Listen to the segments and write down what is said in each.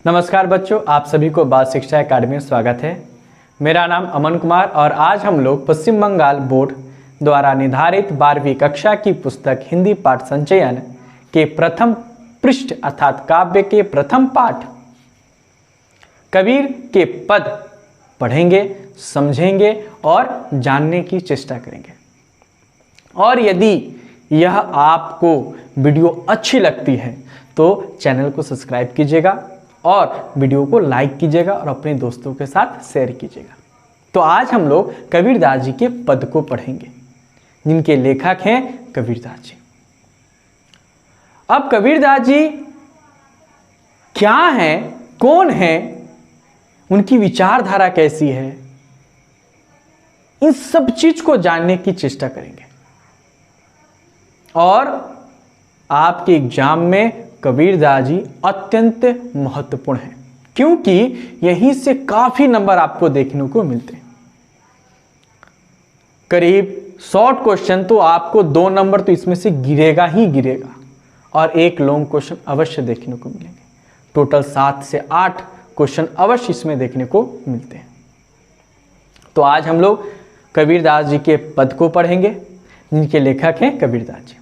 नमस्कार बच्चों, आप सभी को बाल शिक्षा अकादमी में स्वागत है। मेरा नाम अमन कुमार और आज हम लोग पश्चिम बंगाल बोर्ड द्वारा निर्धारित 12वीं कक्षा की पुस्तक हिंदी पाठ संचयन के प्रथम पृष्ठ अर्थात काव्य के प्रथम पाठ कबीर के पद पढ़ेंगे, समझेंगे और जानने की चेष्टा करेंगे। और यदि यह आपको वीडियो अच्छी लगती है तो चैनल को सब्सक्राइब कीजिएगा और वीडियो को लाइक कीजिएगा और अपने दोस्तों के साथ शेयर कीजिएगा। तो आज हम लोग कबीरदास जी के पद को पढ़ेंगे जिनके लेखक हैं कबीरदास जी। अब कबीरदास जी क्या हैं, कौन हैं, उनकी विचारधारा कैसी है, इन सब चीज को जानने की चेष्टा करेंगे। और आपके एग्जाम में कबीरदास जी अत्यंत महत्वपूर्ण हैं क्योंकि यहीं से काफी नंबर आपको देखने को मिलते हैं। करीब शॉर्ट क्वेश्चन तो आपको 2 नंबर तो इसमें से गिरेगा ही गिरेगा और एक लॉन्ग क्वेश्चन अवश्य देखने को मिलेंगे। टोटल 7 से 8 क्वेश्चन अवश्य इसमें देखने को मिलते हैं। तो आज हम लोग कबीरदास जी के पद को पढ़ेंगे जिनके लेखक हैं कबीरदास जी।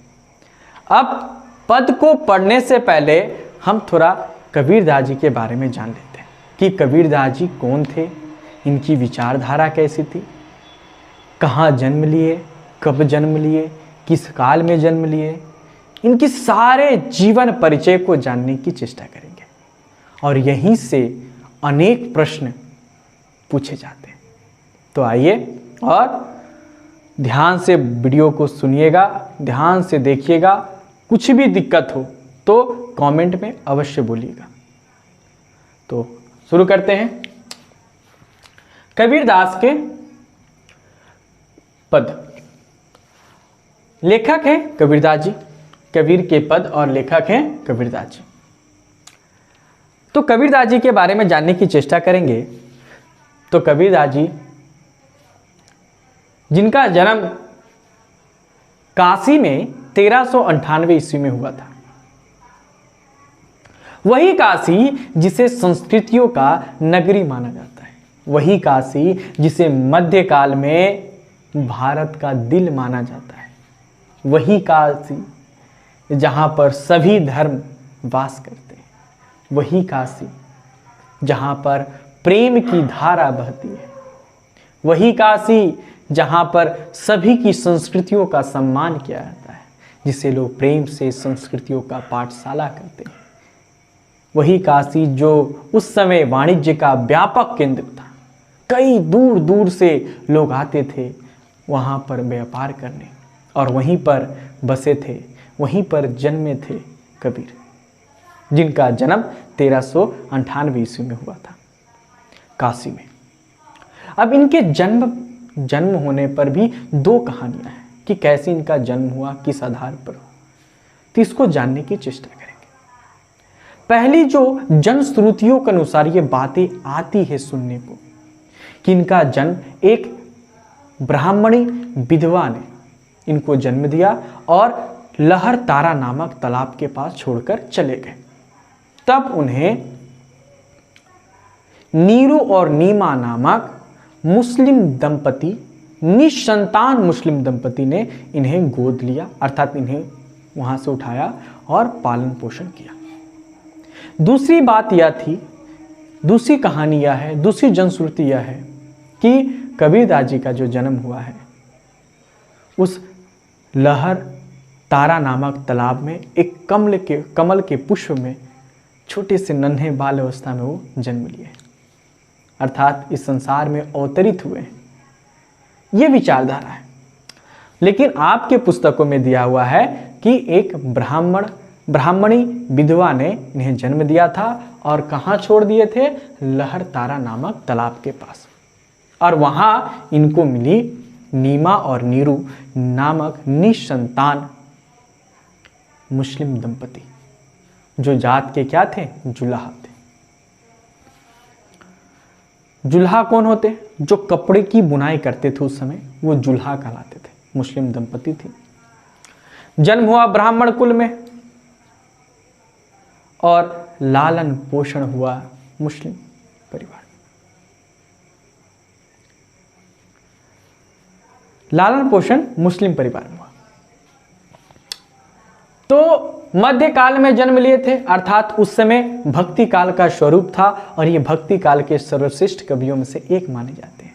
अब पद को पढ़ने से पहले हम थोड़ा कबीरदास जी के बारे में जान लेते हैं कि कबीरदास जी कौन थे, इनकी विचारधारा कैसी थी, कहाँ जन्म लिए, कब जन्म लिए, किस काल में जन्म लिए, इनकी सारे जीवन परिचय को जानने की चेष्टा करेंगे। और यहीं से अनेक प्रश्न पूछे जाते हैं। तो आइए और ध्यान से वीडियो को सुनिएगा, ध्यान से देखिएगा। कुछ भी दिक्कत हो तो कमेंट में अवश्य बोलिएगा। तो शुरू करते हैं। कबीरदास के पद, लेखक हैं कबीरदास जी, कबीर के पद और लेखक हैं कबीरदास जी। तो कबीरदास जी के बारे में जानने की चेष्टा करेंगे। तो कबीरदास जी जिनका जन्म काशी में 1398 ईस्वी में हुआ था, वही काशी जिसे संस्कृतियों का नगरी माना जाता है, वही काशी जिसे मध्यकाल में भारत का दिल माना जाता है, वही काशी जहां पर सभी धर्म वास करते हैं, वही काशी जहां पर प्रेम की धारा बहती है, वही काशी जहां पर सभी की संस्कृतियों का सम्मान किया जाता है, जिसे लोग प्रेम से संस्कृतियों का पाठशाला करते हैं, वही काशी जो उस समय वाणिज्य का व्यापक केंद्र था। कई दूर दूर से लोग आते थे वहाँ पर व्यापार करने और वहीं पर बसे थे, वहीं पर जन्मे थे कबीर, जिनका जन्म 1398 ईस्वी में हुआ था काशी में। अब इनके जन्म होने पर भी 2 कहानियां हैं कि कैसे इनका जन्म हुआ, किस आधार पर हो, तो इसको जानने की चेष्टा करेंगे। पहली जो जनश्रुतियों के अनुसार ये बातें आती है सुनने को कि इनका जन्म एक ब्राह्मणी विधवा ने इनको जन्म दिया और लहर तारा नामक तालाब के पास छोड़कर चले गए। तब उन्हें नीरू और नीमा नामक मुस्लिम दंपति, निसंतान मुस्लिम दंपति ने इन्हें गोद लिया, अर्थात इन्हें वहां से उठाया और पालन पोषण किया। दूसरी बात यह थी, दूसरी कहानी यह है, दूसरी जनश्रुति यह है कि कबीरदास जी का जो जन्म हुआ है उस लहर तारा नामक तालाब में एक कमल के पुष्प में छोटे से नन्हे बाल अवस्था में वो जन्म लिए, अर्थात इस संसार में अवतरित हुए हैं। ये विचारधारा है। लेकिन आपके पुस्तकों में दिया हुआ है कि एक ब्राह्मणी विधवा ने इन्हें जन्म दिया था और कहाँ छोड़ दिए थे, लहर तारा नामक तालाब के पास, और वहां इनको मिली नीमा और नीरू नामक निसंतान मुस्लिम दंपति, जो जात के क्या थे, जुलाहा थे। जुल्हा कौन होते, जो कपड़े की बुनाई करते थे उस समय, वो जुल्हा कहलाते थे, मुस्लिम दंपति थी। जन्म हुआ ब्राह्मण कुल में और लालन पोषण हुआ मुस्लिम परिवार में। लालन पोषण मुस्लिम परिवार में हुआ। तो मध्यकाल में जन्म लिए थे, अर्थात उस समय भक्ति काल का स्वरूप था और ये भक्ति काल के सर्वश्रेष्ठ कवियों में से एक माने जाते हैं।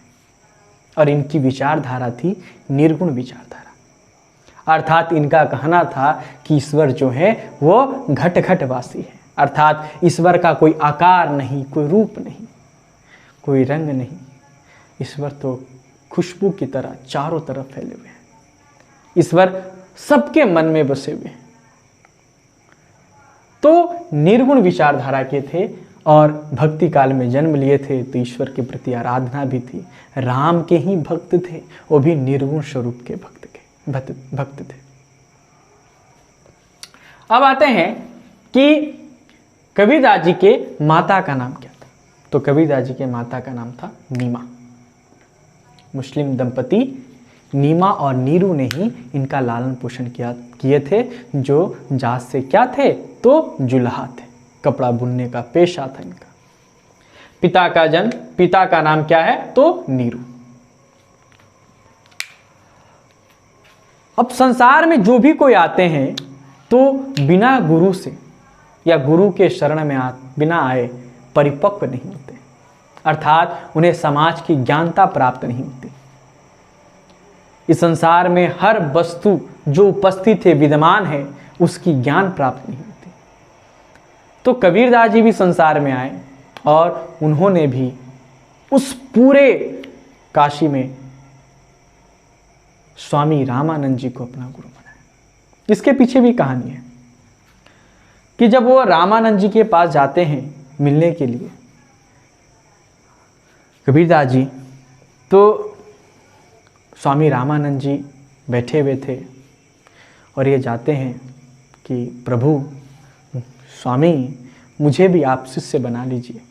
और इनकी विचारधारा थी निर्गुण विचारधारा, अर्थात इनका कहना था कि ईश्वर जो है वो घट घटवासी है, अर्थात ईश्वर का कोई आकार नहीं, कोई रूप नहीं, कोई रंग नहीं। ईश्वर तो खुशबू की तरह चारों तरफ फैले हुए हैं। ईश्वर सबके मन में बसे हुए हैं। तो निर्गुण विचारधारा के थे और भक्ति काल में जन्म लिए थे, तो ईश्वर के प्रति आराधना भी थी। राम के ही भक्त थे, वो भी निर्गुण स्वरूप के भक्त थे। अब आते हैं कि कबीरदास जी के माता का नाम क्या था। तो कबीरदास जी के माता का नाम था नीमा। मुस्लिम दंपति नीमा और नीरू ने ही इनका लालन पोषण किए थे, जो जात से क्या थे, तो जुल्हा थे, कपड़ा बुनने का पेशा था इनका। पिता का नाम क्या है, तो नीरू। अब संसार में जो भी कोई आते हैं तो बिना गुरु से या गुरु के शरण में बिना आए परिपक्व नहीं होते, अर्थात उन्हें समाज की ज्ञानता प्राप्त नहीं होती। इस संसार में हर वस्तु जो उपस्थित है, विद्यमान है, उसकी ज्ञान प्राप्त नहीं होती। तो कबीरदास जी भी संसार में आए और उन्होंने भी उस पूरे काशी में स्वामी रामानंद जी को अपना गुरु बनाया। इसके पीछे भी कहानी है कि जब वो रामानंद जी के पास जाते हैं मिलने के लिए कबीरदास जी, तो स्वामी रामानंद जी बैठे हुए थे और ये जाते हैं कि प्रभु स्वामी मुझे भी आप शिष्य बना लीजिए,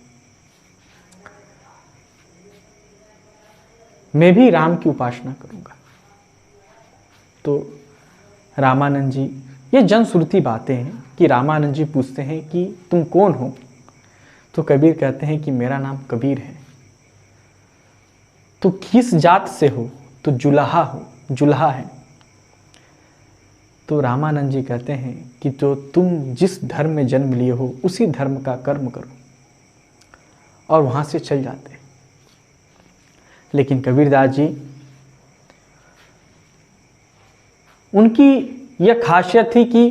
मैं भी राम की उपासना करूंगा। तो रामानंद जी, ये जनश्रुति बातें हैं कि रामानंद जी पूछते हैं कि तुम कौन हो। तो कबीर कहते हैं कि मेरा नाम कबीर है। तो किस जात से हो, तो जुल्हा है। तो रामानंद जी कहते हैं कि तो तुम जिस धर्म में जन्म लिए हो उसी धर्म का कर्म करो, और वहां से चल जाते हैं। लेकिन कबीरदास जी, उनकी यह खासियत थी कि